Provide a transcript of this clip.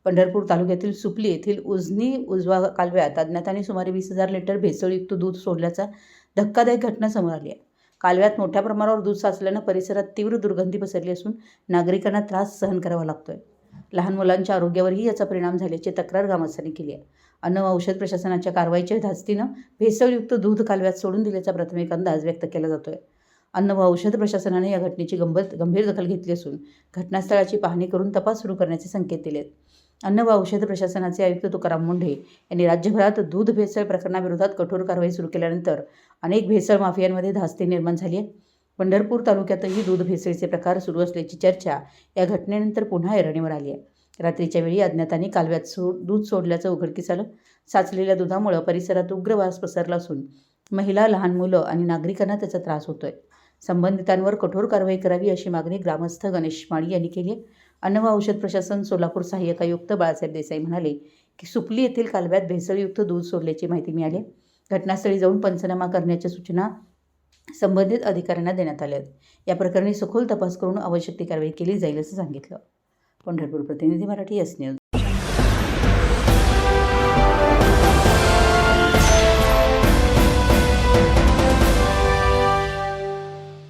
पंढरपूर तालुक्यातील सुपली येथील उजनी उजवा कालव्यात अज्ञातांनी सुमारे 20,000 लिटर भेसळयुक्त दूध सोडल्याचा धक्कादायक घटना समोर आली आहे. कालव्यात मोठ्या प्रमाणावर दूध साचल्यानं परिसरात तीव्र दुर्गंधी पसरली असून नागरिकांना त्रास सहन करावा लागतोय. लहान मुलांच्या आरोग्यावरही याचा परिणाम झाल्याची तक्रार ग्रामस्थांनी केली आहे. अन्न व औषध प्रशासनाच्या कारवाईच्या धास्तीनं भेसळयुक्त दूध कालव्यात सोडून दिल्याचा प्राथमिक अंदाज व्यक्त केला जातोय. अन्न व औषध प्रशासनाने या घटनेची गंभीर दखल घेतली असून घटनास्थळाची पाहणी करून तपास सुरू करण्याचे संकेत दिलेत. अन्न व औषध प्रशासनाचे आयुक्त तुकाराम मुंढे यांनी राज्यभरात दूध भेसळ प्रकरणाविरोधात कठोर कारवाई सुरू केल्यानंतर अनेक भेसळ माफियांमध्ये धास्ती निर्माण झाली आहे. पंढरपूर तालुक्यातही दूध भेसळीचे प्रकार सुरू असल्याची चर्चा या घटनेनंतर पुन्हा ऐरणीवर आली आहे. रात्रीच्या वेळी अज्ञातांनी कालव्यात दूध सोडल्याचं उघडकीस आलं. साचलेल्या दुधामुळे परिसरात उग्र वास पसरला असून महिला, लहान मुलं आणि नागरिकांना त्याचा त्रास होतोय. संबंधितांवर कठोर कारवाई करावी अशी मागणी ग्रामस्थ गणेश माळी यांनी केली आहे. अन्न व औषध प्रशासन सोलापूर सहाय्यक आयुक्त बाळासाहेब देसाई म्हणाले की सुपली येथील कालव्यात भेसळयुक्त दूध सोडल्याची माहिती मिळाली. घटनास्थळी जाऊन पंचनामा करण्याच्या सूचना संबंधित अधिकाऱ्यांना देण्यात आल्या आहेत. या प्रकरणी सखोल तपास करून आवश्यक ती कारवाई केली जाईल असं सांगितलं. पंढरपूर प्रतिनिधी मराठी एस न्यूज.